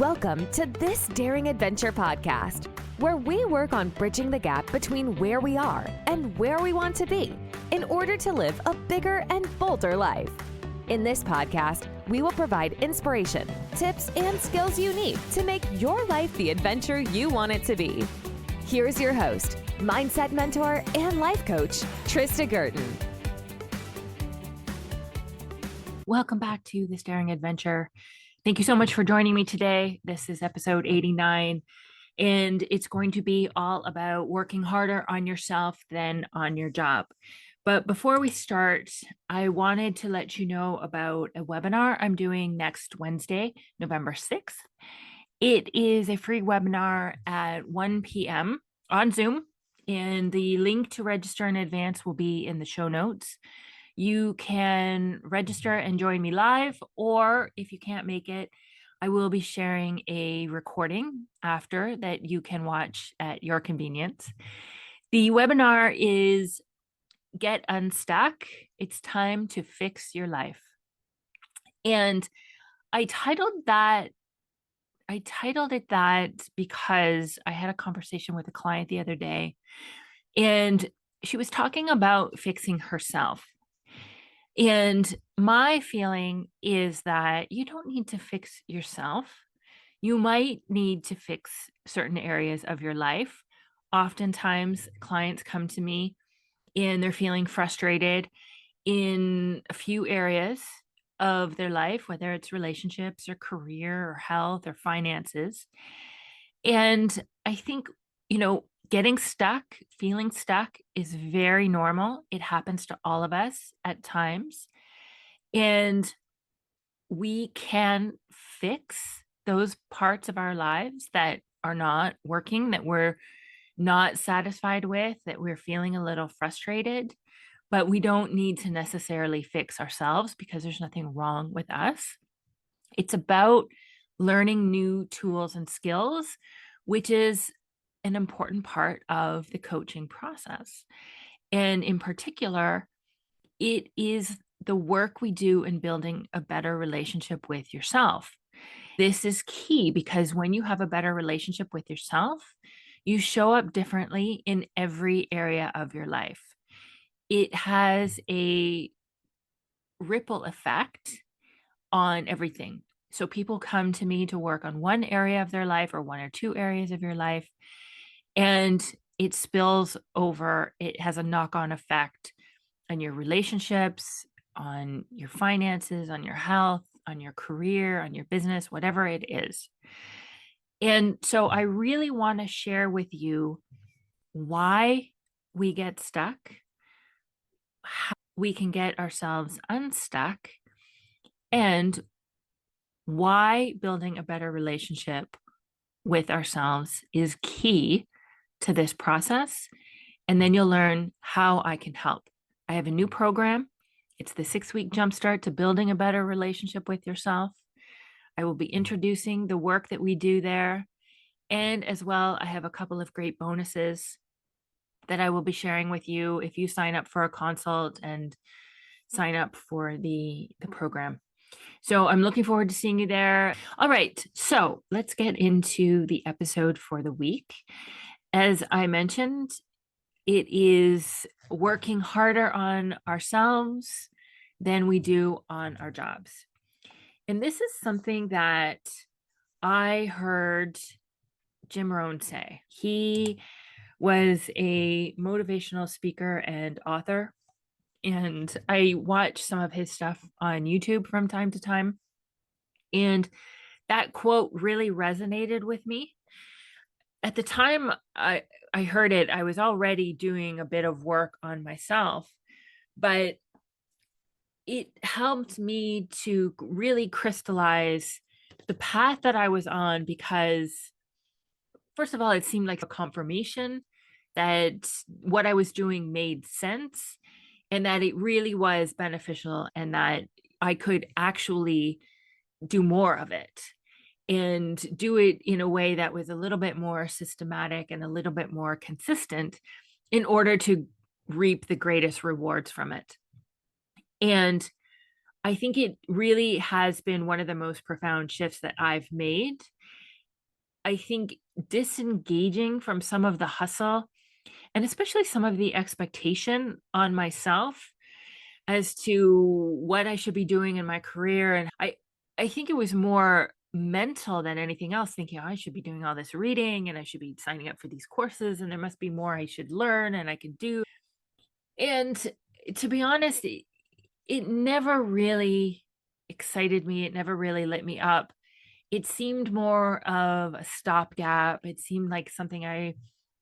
Welcome to This Daring Adventure podcast, where we work on bridging the gap between where we are and where we want to be in order to live a bigger and bolder life. In this podcast, we will provide inspiration, tips, and skills you need to make your life the adventure you want it to be. Here's your host, mindset mentor, and life coach, Trista Gurton. Welcome back to This Daring Adventure. Thank you so much for joining me today. This is episode 89, and it's going to be all about working harder on yourself than on your job. But before we start, I wanted to let you know about a webinar I'm doing next Wednesday, November 6th. It is a free webinar at 1 p.m. on Zoom, and the link to register in advance will be in the show notes. You can register and join me live, or if you can't make it, I will be sharing a recording after that you can watch at your convenience. The webinar is Get Unstuck. It's time to fix your life. And I titled it that because I had a conversation with a client the other day, and she was talking about fixing herself. And my feeling is that you don't need to fix yourself. You might need to fix certain areas of your life. Oftentimes, clients come to me and they're feeling frustrated in a few areas of their life, whether it's relationships or career or health or finances. And I think, getting stuck, feeling stuck is very normal. It happens to all of us at times. And we can fix those parts of our lives that are not working, that we're not satisfied with, that we're feeling a little frustrated. But we don't need to necessarily fix ourselves because there's nothing wrong with us. It's about learning new tools and skills, which is an important part of the coaching process. And in particular, it is the work we do in building a better relationship with yourself. This is key because when you have a better relationship with yourself, you show up differently in every area of your life. It has a ripple effect on everything. So people come to me to work on one area of their life or one or two areas of your life, and it spills over. It has a knock-on effect on your relationships, on your finances, on your health, on your career, on your business, whatever it is. And so I really want to share with you why we get stuck, how we can get ourselves unstuck, and why building a better relationship with ourselves is key to this process. And then you'll learn how I can help. I have a new program. It's the 6-week jumpstart to building a better relationship with yourself. I will be introducing the work that we do there. And as well, I have a couple of great bonuses that I will be sharing with you if you sign up for a consult and sign up for the program. So I'm looking forward to seeing you there. All right, so let's get into the episode for the week. As I mentioned, it is working harder on ourselves than we do on our jobs. And this is something that I heard Jim Rohn say. He was a motivational speaker and author, and I watch some of his stuff on YouTube from time to time. And that quote really resonated with me. At the time I heard it, I was already doing a bit of work on myself, but it helped me to really crystallize the path that I was on because, first of all, it seemed like a confirmation that what I was doing made sense and that it really was beneficial and that I could actually do more of it and do it in a way that was a little bit more systematic and a little bit more consistent in order to reap the greatest rewards from it. And I think it really has been one of the most profound shifts that I've made. I think disengaging from some of the hustle and especially some of the expectation on myself as to what I should be doing in my career. And I think it was more mental than anything else, thinking, "Oh, I should be doing all this reading and I should be signing up for these courses and there must be more I should learn and I can do." And to be honest, it never really excited me. It never really lit me up. It seemed more of a stopgap. It seemed like something I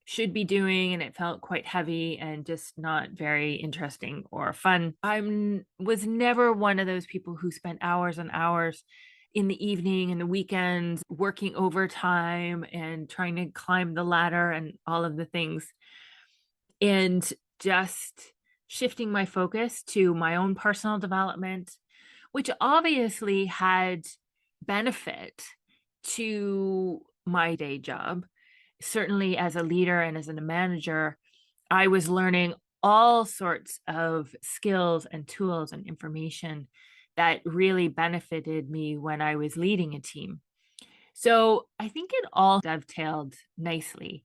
should be doing, and it felt quite heavy and just not very interesting or fun. I was never one of those people who spent hours and hours in the evening and the weekends working overtime and trying to climb the ladder and all of the things. And just shifting my focus to my own personal development, which obviously had benefit to my day job. Certainly, as a leader and as a manager, I was learning all sorts of skills and tools and information that really benefited me when I was leading a team. So I think it all dovetailed nicely.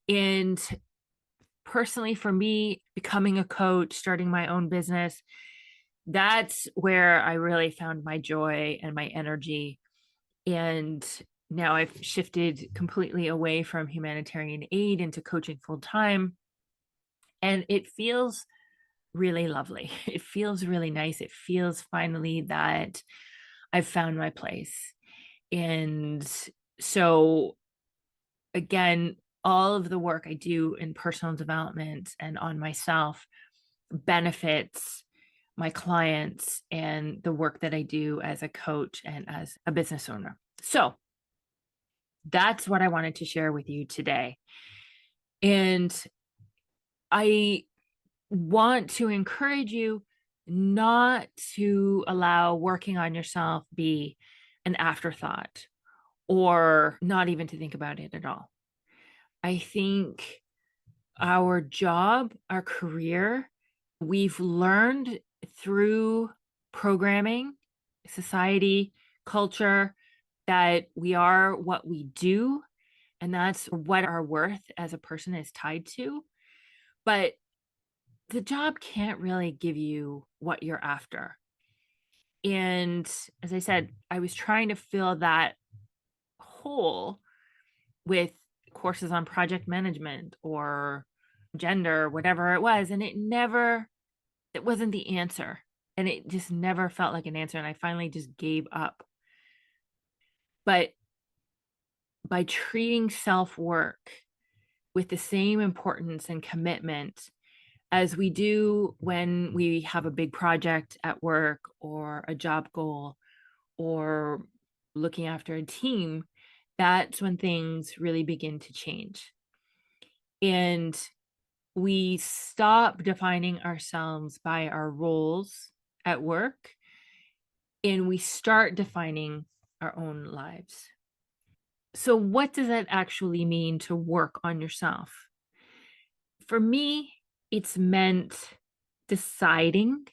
And personally, for me, becoming a coach, starting my own business, that's where I really found my joy and my energy. And now I've shifted completely away from humanitarian aid into coaching full time. And it feels really lovely. It feels really nice. It feels finally that I've found my place. And so, again, all of the work I do in personal development and on myself benefits my clients and the work that I do as a coach and as a business owner. So that's what I wanted to share with you today. And I want to encourage you not to allow working on yourself be an afterthought or not even to think about it at all. I think our job, our career, we've learned through programming, society, culture, that we are what we do, and that's what our worth as a person is tied to. But the job can't really give you what you're after. And as I said, I was trying to fill that hole with courses on project management or gender, whatever it was. And it wasn't the answer. And it just never felt like an answer. And I finally just gave up. But by treating self work with the same importance and commitment as we do when we have a big project at work or a job goal or looking after a team, that's when things really begin to change. And we stop defining ourselves by our roles at work and we start defining our own lives. So, what does that actually mean to work on yourself? For me, it's meant deciding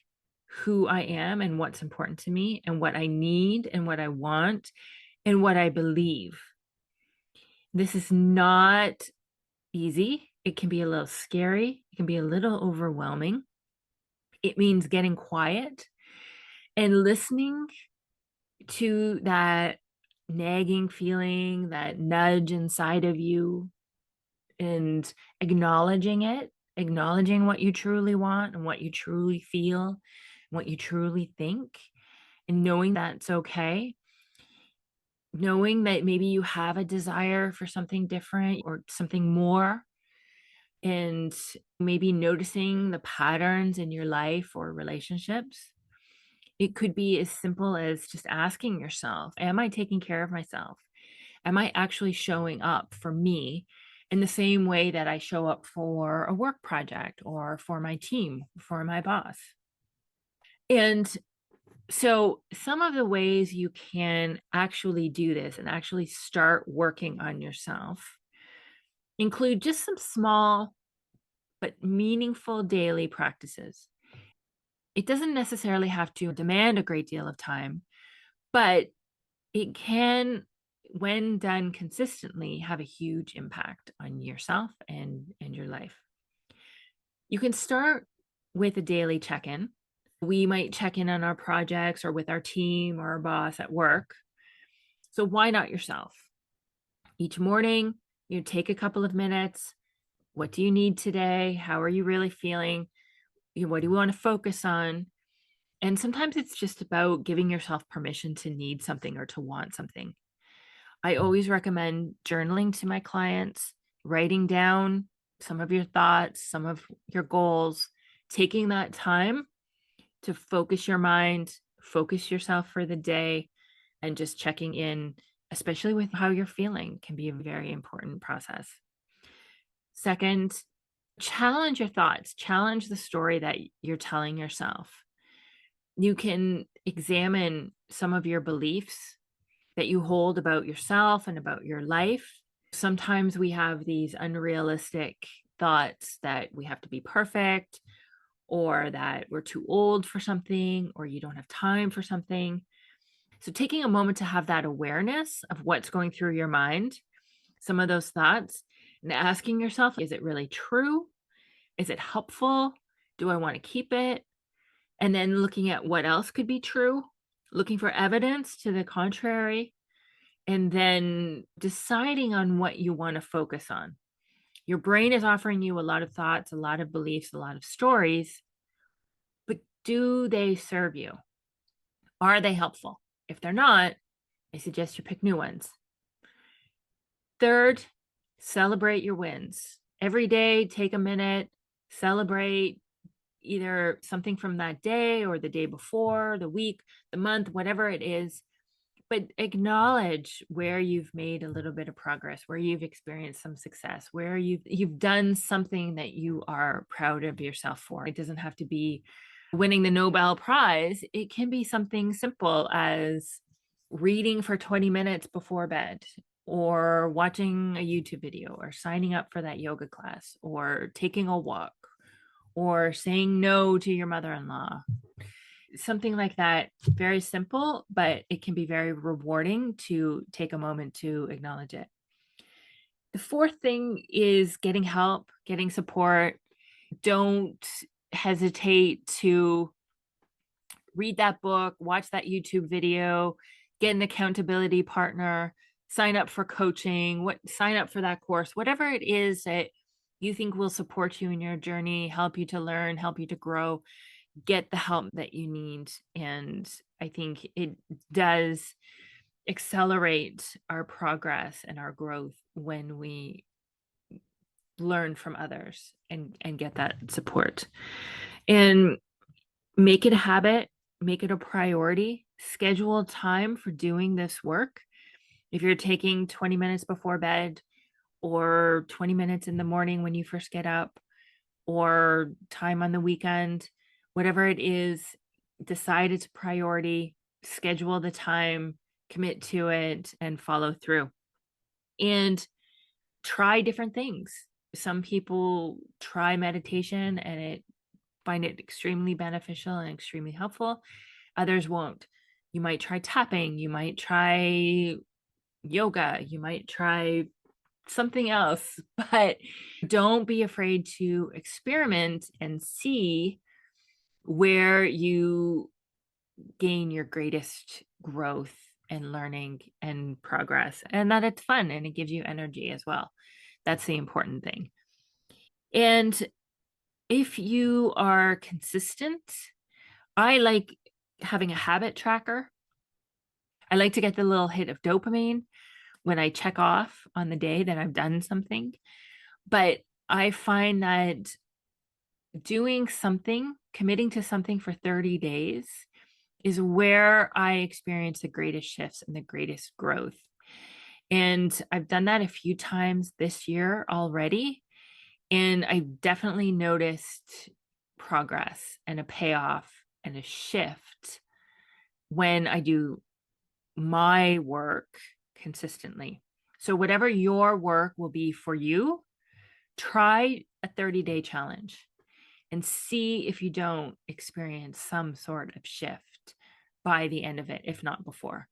who I am and what's important to me and what I need and what I want and what I believe. This is not easy. It can be a little scary. It can be a little overwhelming. It means getting quiet and listening to that nagging feeling, that nudge inside of you, and acknowledging it, acknowledging what you truly want and what you truly feel, what you truly think, and knowing that's okay. Knowing that maybe you have a desire for something different or something more, and maybe noticing the patterns in your life or relationships. It could be as simple as just asking yourself, am I taking care of myself? Am I actually showing up for me in the same way that I show up for a work project or for my team, for my boss? And so, some of the ways you can actually do this and actually start working on yourself include just some small but meaningful daily practices. It doesn't necessarily have to demand a great deal of time, but it can, when done consistently, have a huge impact on yourself and your life. You can start with a daily check-in. We might check in on our projects or with our team or our boss at work. So why not yourself? Each morning, you take a couple of minutes. What do you need today? How are you really feeling? What do you want to focus on? And sometimes it's just about giving yourself permission to need something or to want something. I always recommend journaling to my clients, writing down some of your thoughts, some of your goals, taking that time to focus your mind, focus yourself for the day, and just checking in, especially with how you're feeling, can be a very important process. Second, challenge your thoughts, challenge the story that you're telling yourself. You can examine some of your beliefs that you hold about yourself and about your life. Sometimes we have these unrealistic thoughts that we have to be perfect, or that we're too old for something, or you don't have time for something. So, taking a moment to have that awareness of what's going through your mind, some of those thoughts, and asking yourself, is it really true? Is it helpful? Do I want to keep it? And then looking at what else could be true, looking for evidence to the contrary, and then deciding on what you want to focus on. Your brain is offering you a lot of thoughts, a lot of beliefs, a lot of stories, but do they serve you? Are they helpful? If they're not, I suggest you pick new ones. Third, celebrate your wins. Every day, take a minute, celebrate either something from that day or the day before, the week, the month, whatever it is. But acknowledge where you've made a little bit of progress, where you've experienced some success, where you've done something that you are proud of yourself for. It doesn't have to be winning the Nobel Prize. It can be something simple as reading for 20 minutes before bed, or watching a YouTube video, or signing up for that yoga class, or taking a walk, or saying no to your mother-in-law. Something like that, very simple, but it can be very rewarding to take a moment to acknowledge it. The fourth thing is getting help, getting support. Don't hesitate to read that book, watch that YouTube video, get an accountability partner, sign up for coaching, sign up for that course, whatever it is that you think will support you in your journey, help you to learn, help you to grow. Get the help that you need. And I think it does accelerate our progress and our growth when we learn from others and get that support. And make it a habit, make it a priority, schedule time for doing this work. If you're taking 20 minutes before bed, or 20 minutes in the morning when you first get up, or time on the weekend, whatever it is, decide it's a priority, schedule the time, commit to it, and follow through. And try different things. Some people try meditation and find it extremely beneficial and extremely helpful. Others won't. You might try tapping, you might try yoga, you might try something else, but don't be afraid to experiment and see where you gain your greatest growth and learning and progress, and that it's fun and it gives you energy as well. That's the important thing. And if you are consistent, I like having a habit tracker. I like to get the little hit of dopamine when I check off on the day that I've done something. But I find that doing something, committing to something for 30 days is where I experience the greatest shifts and the greatest growth. And I've done that a few times this year already. And I've definitely noticed progress and a payoff and a shift when I do my work consistently. So, whatever your work will be for you, try a 30-day challenge and see if you don't experience some sort of shift by the end of it, if not before.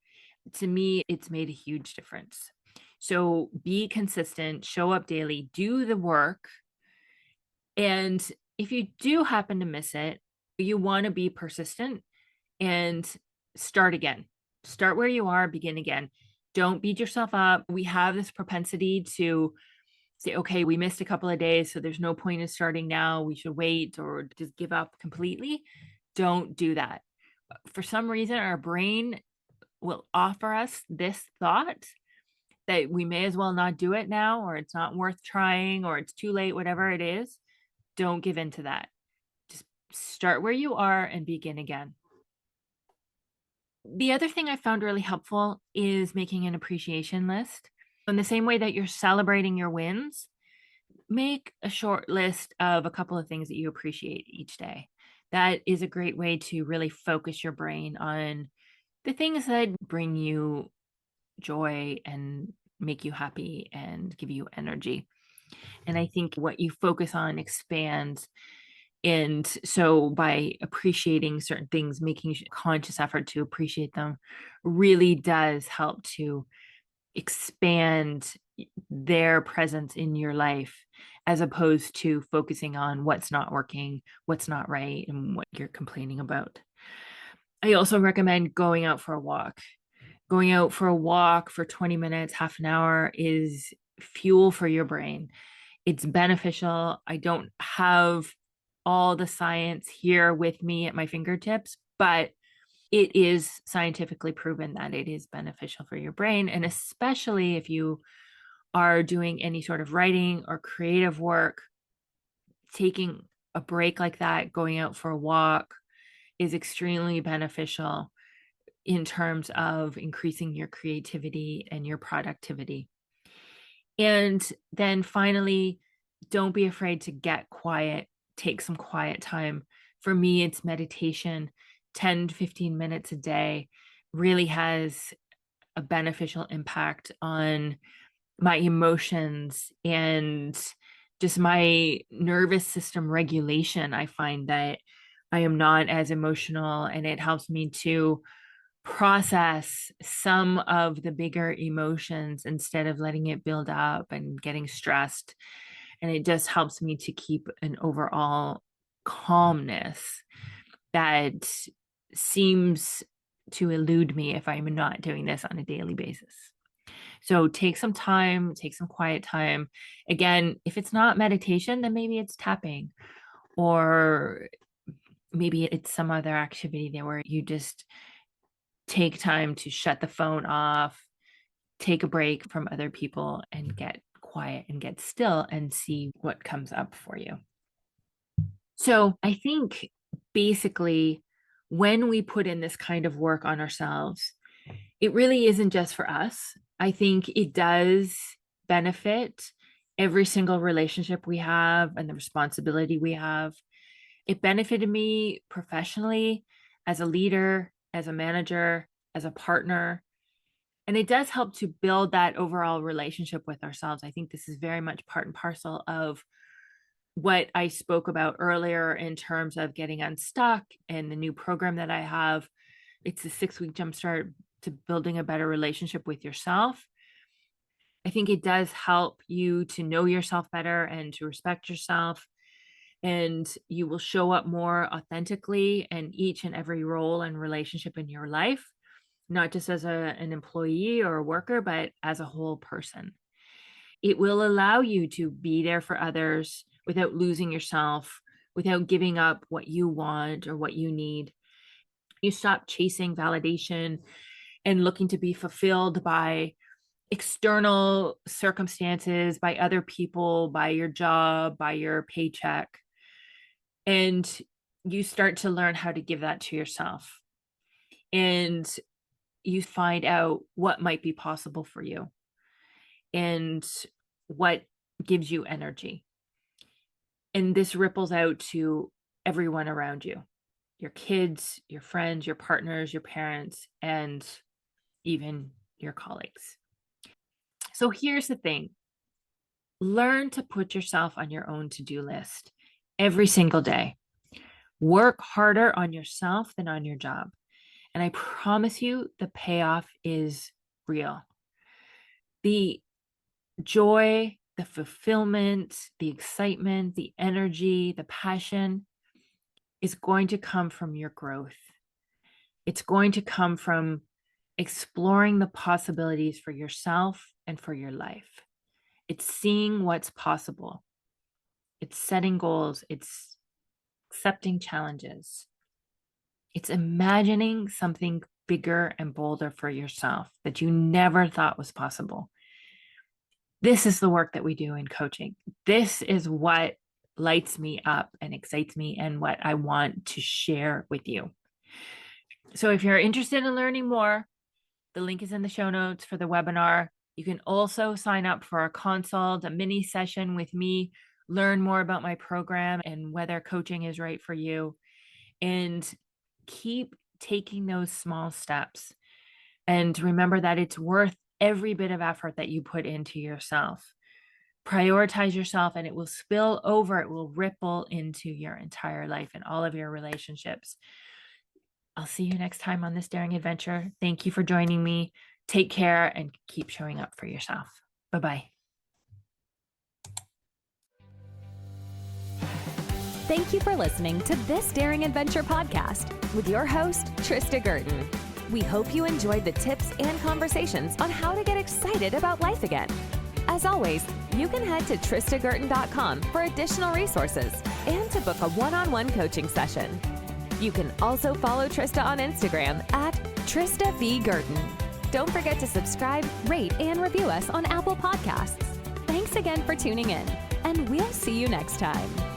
To me, it's made a huge difference. So be consistent, show up daily, do the work. And if you do happen to miss it, you want to be persistent and start again. Start where you are, begin again. Don't beat yourself up. We have this propensity to say, okay, we missed a couple of days, so there's no point in starting now. We should wait or just give up completely. Don't do that. For some reason, our brain will offer us this thought that we may as well not do it now, or it's not worth trying, or it's too late, whatever it is. Don't give in to that. Just start where you are and begin again. The other thing I found really helpful is making an appreciation list. In the same way that you're celebrating your wins, make a short list of a couple of things that you appreciate each day. That is a great way to really focus your brain on the things that bring you joy and make you happy and give you energy. And I think what you focus on expands. And so by appreciating certain things, making a conscious effort to appreciate them really does help to expand their presence in your life, as opposed to focusing on what's not working, what's not right, and what you're complaining about. I also recommend going out for a walk. Going out for a walk for 20 minutes, half an hour is fuel for your brain. It's beneficial. I don't have all the science here with me at my fingertips, but it is scientifically proven that it is beneficial for your brain. And especially if you are doing any sort of writing or creative work, taking a break like that, going out for a walk is extremely beneficial in terms of increasing your creativity and your productivity. And then finally, don't be afraid to get quiet, take some quiet time. For me, it's meditation. 10 to 15 minutes a day really has a beneficial impact on my emotions and just my nervous system regulation. I find that I am not as emotional, and it helps me to process some of the bigger emotions instead of letting it build up and getting stressed. And it just helps me to keep an overall calmness that seems to elude me if I'm not doing this on a daily basis. So take some time, take some quiet time. Again, if it's not meditation, then maybe it's tapping, or maybe it's some other activity there where you just take time to shut the phone off, take a break from other people, and get quiet and get still and see what comes up for you. So I think basically, when we put in this kind of work on ourselves, it really isn't just for us. I think it does benefit every single relationship we have and the responsibility we have. It benefited me professionally, as a leader, as a manager, as a partner. And it does help to build that overall relationship with ourselves. I think this is very much part and parcel of what I spoke about earlier in terms of getting unstuck and the new program that I have. It's a 6-week jumpstart to building a better relationship with yourself. I think it does help you to know yourself better and to respect yourself. And you will show up more authentically in each and every role and relationship in your life, not just as an employee or a worker, but as a whole person. It will allow you to be there for others without losing yourself, without giving up what you want or what you need. You stop chasing validation and looking to be fulfilled by external circumstances, by other people, by your job, by your paycheck. And you start to learn how to give that to yourself. And you find out what might be possible for you and what gives you energy. And this ripples out to everyone around you, your kids, your friends, your partners, your parents, and even your colleagues. So here's the thing: learn to put yourself on your own to do list. every single day. Work harder on yourself than on your job. And I promise you, the payoff is real. The joy, the fulfillment, the excitement, the energy, the passion is going to come from your growth. It's going to come from exploring the possibilities for yourself and for your life. It's seeing what's possible. It's setting goals. It's accepting challenges. It's imagining something bigger and bolder for yourself that you never thought was possible. This is the work that we do in coaching. This is what lights me up and excites me and what I want to share with you. So if you're interested in learning more, the link is in the show notes for the webinar. You can also sign up for a consult, a mini session with me, learn more about my program and whether coaching is right for you. And keep taking those small steps. And remember that it's worth every bit of effort that you put into yourself. Prioritize yourself and it will spill over, it will ripple into your entire life and all of your relationships. I'll see you next time on this daring adventure. Thank you for joining me. Take care and keep showing up for yourself. Bye-bye. Thank you for listening to this Daring Adventure podcast with your host, Trista Gurton. We hope you enjoyed the tips and conversations on how to get excited about life again. As always, you can head to tristagurton.com for additional resources and to book a one-on-one coaching session. You can also follow Trista on Instagram at Trista V. Gurton. Don't forget to subscribe, rate, and review us on Apple Podcasts. Thanks again for tuning in, and we'll see you next time.